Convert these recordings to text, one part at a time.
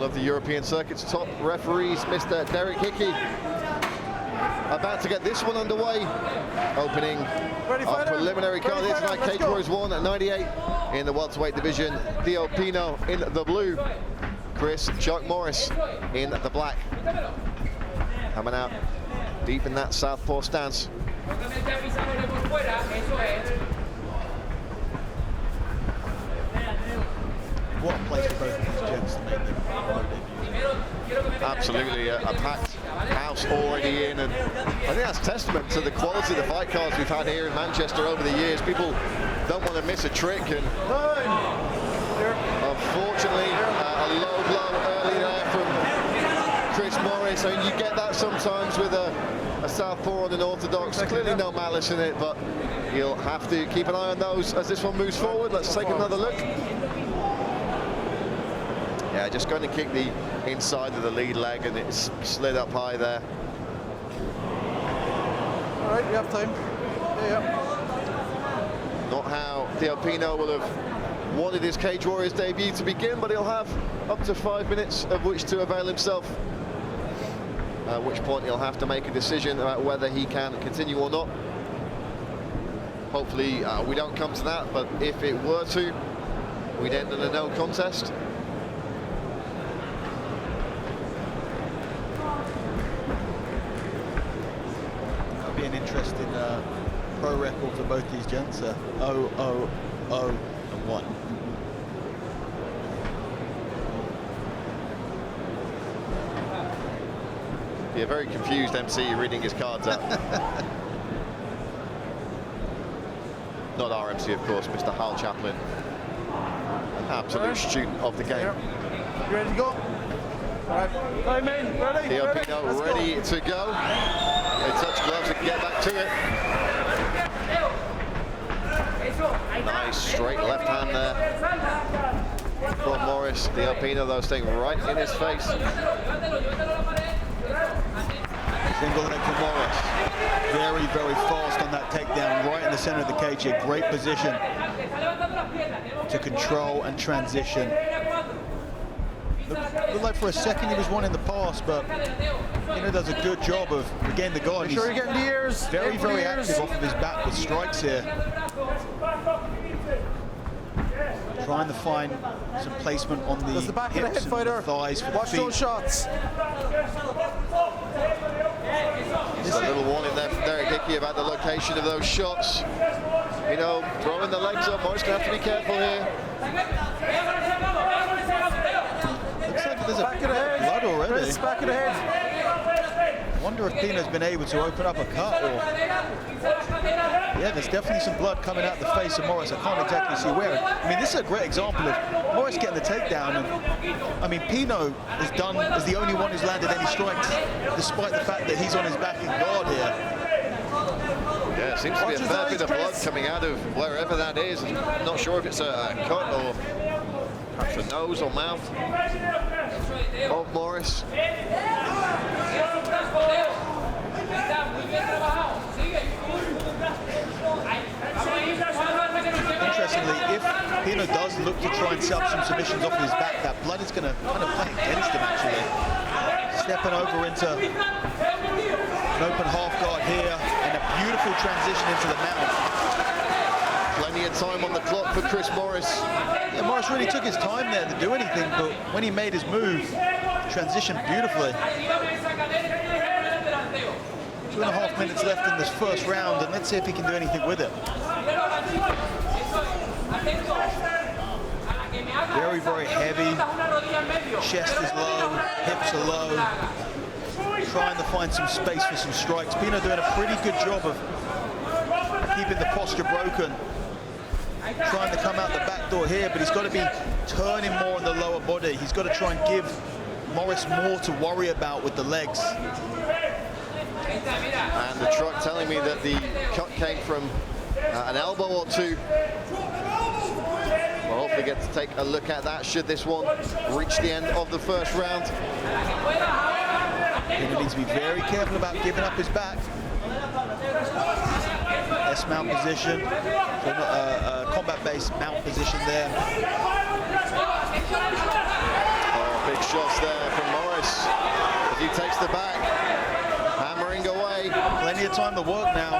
of the European circuit's top referees, Mr. Derek Hickey, about to get this one underway. Opening our preliminary card here tonight, cage warriors 1 at 98 in the welterweight division. Theo Pino in the blue, Chuck Morris in the black. Coming out deep in that southpaw stance. What a place for both these gents to make their debut. Absolutely, a packed house already in, and I think that's testament to the quality of the fight cards we've had here in Manchester over the years. People don't want to miss a trick, and unfortunately, a low blow early there from Chris Morris. I mean, you get that sometimes with a southpaw on an orthodox. Clearly no malice in it, but you'll have to keep an eye on those as this one moves forward. Let's take another look. Yeah, just going to kick the inside of the lead leg, and it's slid up high there. All right, we have time. Yeah. Not how Theo Pino will have wanted his Cage Warriors debut to begin, but he'll have up to 5 minutes of which to avail himself. At which point he'll have to make a decision about whether he can continue or not. Hopefully we don't come to that, but if it were to, we'd end in a no contest. Be an interesting pro record for both these gents. 0-0-0-1. Be a very confused MC reading his cards out. Not our MC, of course, Mr. Hal Chaplin. An absolute student of the game. You ready to go? All right, time in, ready? Theo Pino ready to go. They touch gloves and get back to it. Nice straight left hand there from Morris. Theo Pino, though, staying right in his face. Single leg for Morris. Very, very fast on that takedown, right in the center of the cage here. Great position to control and transition. Looked like for a second he was one in the pass, but Pino does a good job of regaining the guard. Make sure you're getting the ears. Very, very active off of his back with strikes here. Trying to find some placement on the back of the hips head, fighter. and the thighs for Watch the feet. those shots. Just a little warning there from Derek Hickey about the location of those shots. You know, throwing the legs up, Morris gonna have to be careful here. Looks like there's a bit of blood already. Back of the head. I wonder if Pino's been able to open up a cut, or... Yeah, there's definitely some blood coming out the face of Morris. I can't exactly see where. I mean, this is a great example of Morris getting the takedown. And I mean, Pino is the only one who's landed any strikes, despite the fact that he's on his back in guard here. Yeah, it seems to be a fair bit of blood coming out of wherever that is. I'm not sure if it's a cut or perhaps the nose or mouth of Morris. Interestingly, if Pino does look to try and set up some submissions off of his back, that blood is going to kind of play against him, actually. Stepping over into an open half guard here, and a beautiful transition into the mount. Plenty of time on the clock for Chris Morris. Yeah, Morris really took his time there to do anything, but when he made his move, transitioned beautifully. 2.5 minutes left in this first round, and let's see if he can do anything with it. Very, very heavy. Chest is low, hips are low. Trying to find some space for some strikes. Pino doing a pretty good job of keeping the posture broken. Trying to come out the back door here, but he's got to be turning more on the lower body. He's got to try and give Morris more to worry about with the legs. And the truck telling me that the cut came from an elbow or two. We'll hopefully get to take a look at that should this one reach the end of the first round. Pino needs to be very careful about giving up his back. S-mount position, combat-based mount position there. Oh, big shots there from Morris as he takes the back, hammering away. Plenty of time to work now.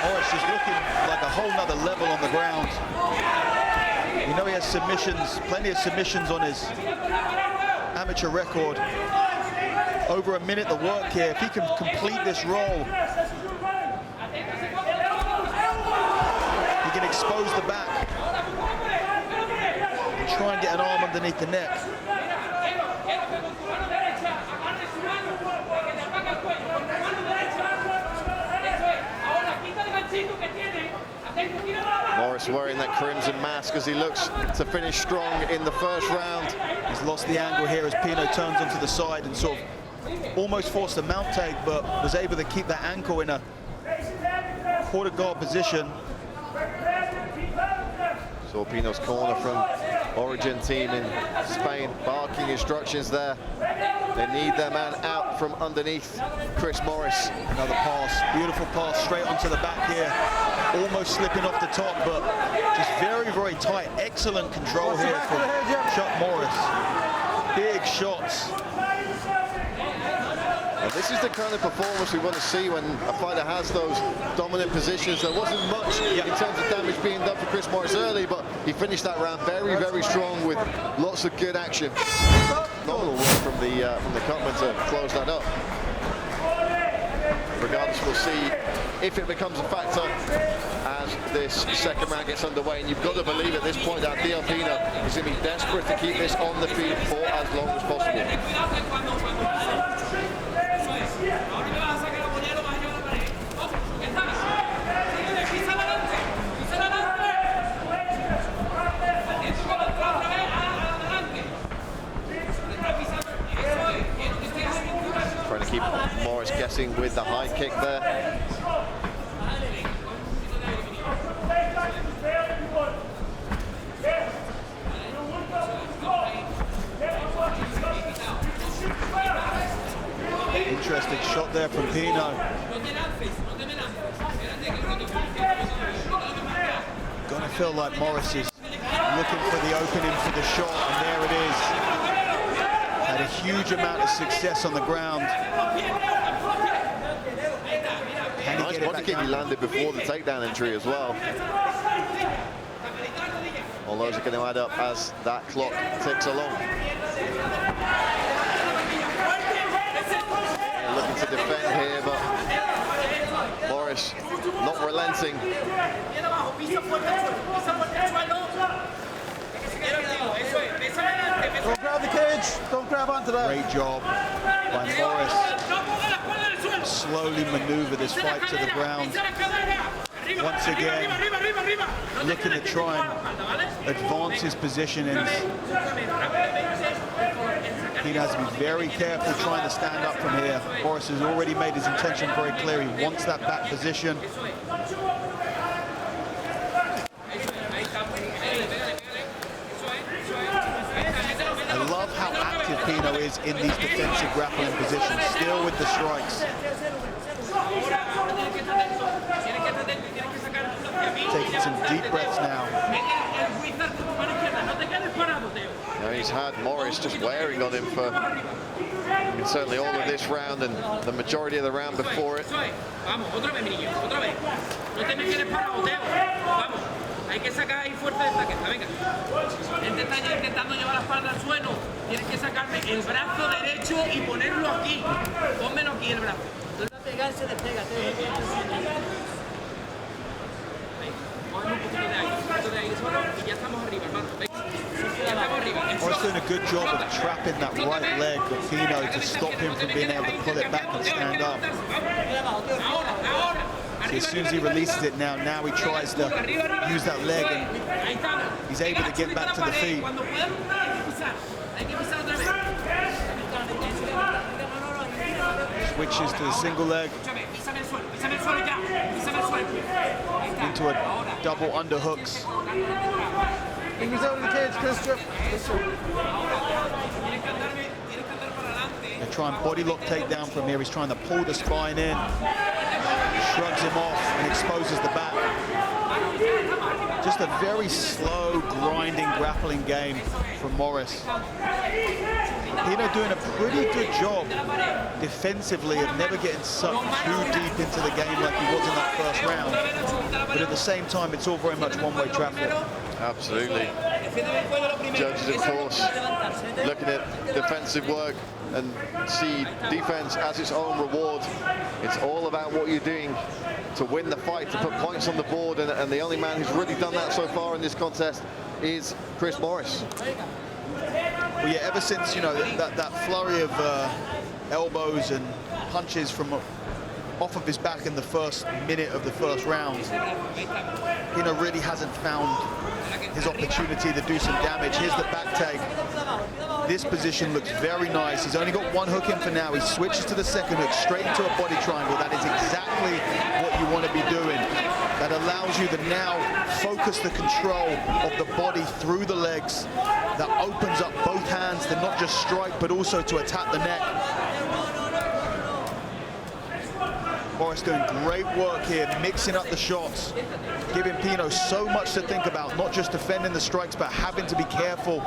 Morris is looking like a whole nother level on the ground. You know he has submissions, plenty of submissions on his amateur record. Over a minute to work here. If he can complete this roll, he can expose the back and try and get an arm underneath the neck. Morris wearing that crimson mask as he looks to finish strong in the first round. He's lost the angle here as Pino turns onto the side and sort of almost forced a mount take, but was able to keep that ankle in a quarter guard position. Saw Pino's corner from Origin team in Spain barking instructions there. They need their man out from underneath Chris Morris. Another pass, beautiful pass straight onto the back here. Almost slipping off the top, but just very, very tight. Excellent control here from Chuck Morris. Big shots. And this is the kind of performance we want to see when a fighter has those dominant positions. There wasn't much in terms of damage being done for Chris Morris early, but he finished that round very, very strong with lots of good action. Phenomenal work from the cutman to close that up. Regardless, we'll see if it becomes a factor as this second round gets underway. And you've got to believe at this point that Theo Pino is going to be desperate to keep this on the feet for as long as possible. Trying to keep Morris guessing with the high kick there. Interesting shot there from Pino. Gonna feel like Morris is looking for the opening for the shot, and there it is. Had a huge amount of success on the ground. Nice body kick he landed before the takedown entry as well. All those are going to add up as that clock ticks along. Looking to defend here, but Morris not relenting. Don't grab the cage. Don't grab onto that. Great job by Morris. Slowly maneuver this fight to the ground. Once again, looking to try and advance his position, and he has to be very careful trying to stand up from here. Morris has already made his intention very clear. He wants that back position. I love how active Pino is in these defensive grappling positions, still with the strikes. Taking some deep breaths now. Now he's had Morris just wearing on him for certainly all of this round and the majority of the round before it. Hay que sacar ahí fuerte de plaqueta, venga. Este está ya intentando llevar la espalda al suelo. Tienes que sacarme el brazo derecho y ponerlo aquí. Pónmelo aquí el brazo. Pegarse, despégate. Coge un poquito de aire solo y ya estamos arriba, hermano. Ya estamos arriba. Morris doing a good job of trapping that right leg for Pino to stop him from being able to pull it back and stand up. So as soon as he releases it now he tries to use that leg and he's able to get back to the feet. Switches to the single leg. Into a double underhooks. Fingers out of the cage, Christian. They try and body lock takedown from here. He's trying to pull the spine in. Shrugs him off and exposes the back. Just a very slow, grinding, grappling game from Morris. Pino doing a pretty good job defensively of never getting sucked too deep into the game like he was in that first round. But at the same time, it's all very much one-way traffic. Absolutely. Judges, of course, looking at defensive work and see defense as its own reward. It's all about what you're doing to win the fight, to put points on the board, and the only man who's really done that so far in this contest is Chris Morris. Well, yeah, ever since, you know, that flurry of elbows and punches from off of his back in the first minute of the first round, Pino really hasn't found his opportunity to do some damage. Here's the back take. This position looks very nice. He's only got one hook in for now. He switches to the second hook, straight into a body triangle. That is exactly what you want to be doing. That allows you to now focus the control of the body through the legs. That opens up both hands to not just strike, but also to attack the neck. Morris doing great work here, mixing up the shots, giving Pino so much to think about, not just defending the strikes, but having to be careful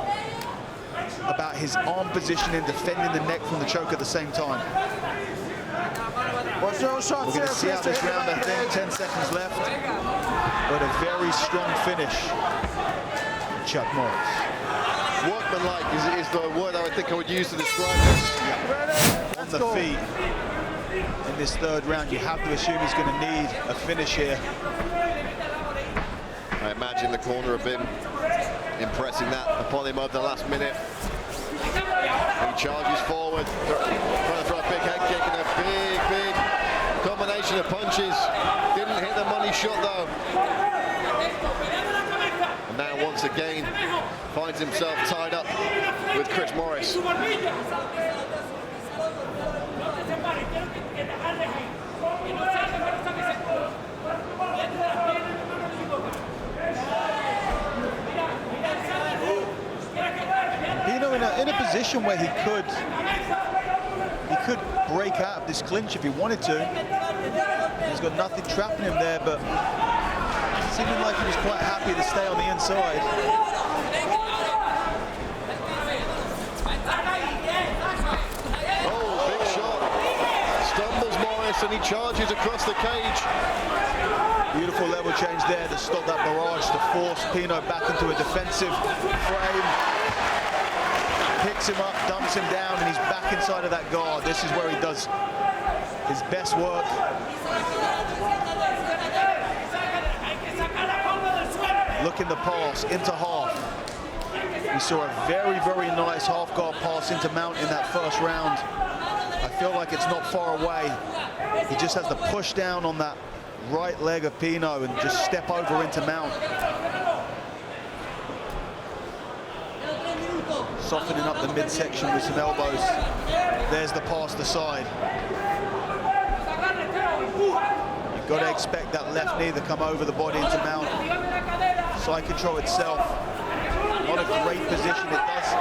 about his arm positioning, defending the neck from the choke at the same time. We're going to see out this round, I think. 10 seconds left, but a very strong finish. Chuck Morris. Workmanlike is the word I think I would use to describe this. Yeah. On the feet in this third round, you have to assume he's going to need a finish here. I imagine the corner have been impressing that upon him over the last minute. He charges forward, trying to throw a big head kick and a big combination of punches. Didn't hit the money shot though. And now once again finds himself tied up with Chris Morris. Pino in a position where he could break out of this clinch if he wanted to. He's got nothing trapping him there, but seeming like he was quite happy to stay on the inside. Oh, big shot. Stumbles Morris and he charges across the cage. Beautiful level change there to stop that barrage, to force Pino back into a defensive frame. Picks him up, dumps him down, and he's back inside of that guard. This is where he does his best work. Looking to pass into half. We saw a very, very nice half guard pass into Mount in that first round. I feel like it's not far away. He just has to push down on that right leg of Pino and just step over into Mount. Softening up the midsection with some elbows. There's the pass to side. You've got to expect that left knee to come over the body into Mount. Side control itself, not a great position. It does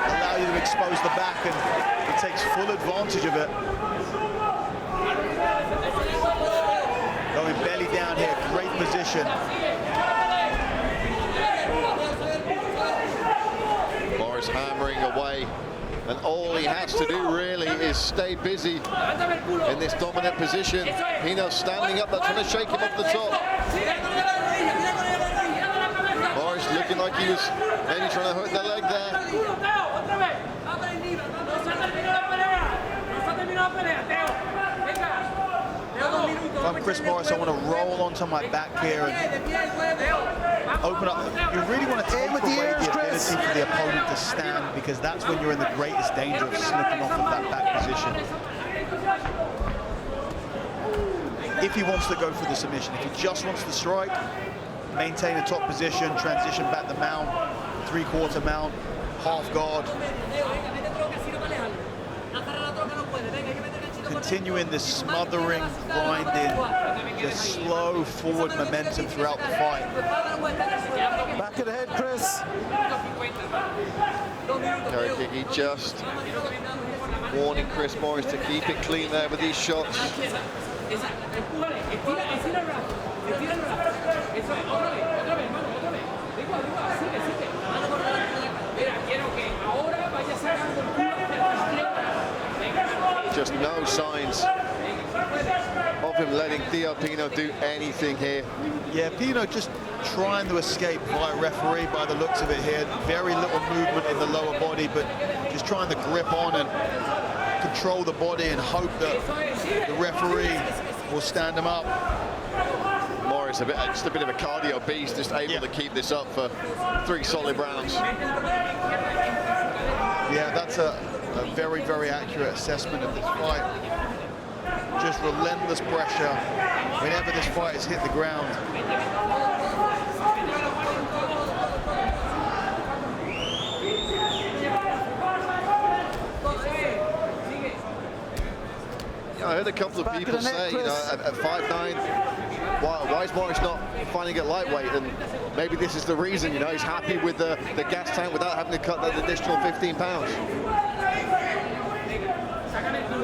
allow you to expose the back, and it takes full advantage of it. Going belly down here, great position. Morris hammering away, and all he has to do really is stay busy in this dominant position. Pino standing up, that's trying to shake him off the top. Morris looking like he was maybe trying to hurt the leg there. If I'm Chris Morris, I want to roll onto my back here and open up. You really want to take away the ability for the opponent to stand, because that's when you're in the greatest danger of slipping off of that back position. If he wants to go for the submission, if he just wants to strike, maintain a top position, transition back the mount, three-quarter mount, half guard. Continuing this smothering, grinding, just slow forward momentum throughout the fight. Back of the head, Chris. Derek Hickey just warning Chris Morris to keep it clean there with these shots. Just no signs of him letting Theo Pino do anything here. Yeah, Pino just trying to escape by referee by the looks of it here. Very little movement in the lower body, but just trying to grip on and control the body and hope that the referee will stand him up. Morris, just a bit of a cardio beast, just able to keep this up for 3 solid rounds. Yeah, that's a very, very accurate assessment of this fight. Just relentless pressure whenever this fight has hit the ground. Yeah, I heard a couple of people say, you know, at 5'9", why is Morris not finding it lightweight? And maybe this is the reason, you know, he's happy with the gas tank without having to cut that additional 15 pounds.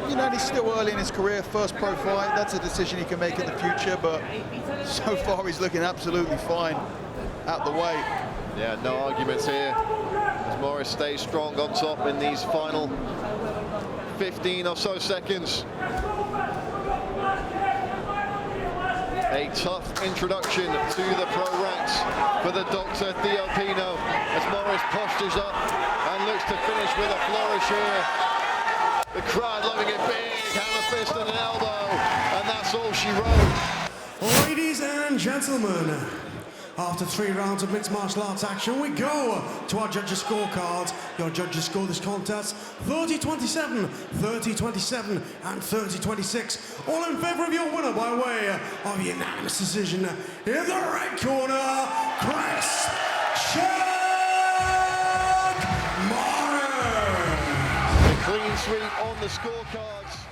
You know, he's still early in his career, first pro fight. That's a decision he can make in the future, but so far he's looking absolutely fine out the way. Yeah, no arguments here as Morris stays strong on top in these final 15 or so seconds. A tough introduction to the pro ranks for the Dr. Theo Pino as Morris postures up and looks to finish with a flourish here. The crowd loving it big, hammer fist and an elbow, and that's all she wrote. Ladies and gentlemen, after 3 rounds of mixed martial arts action, we go to our judges' scorecards. Your judges score this contest 30-27, 30-27, and 30-26. All in favor of your winner by way of unanimous decision. In the red corner, Chris A clean sweep on the scorecards.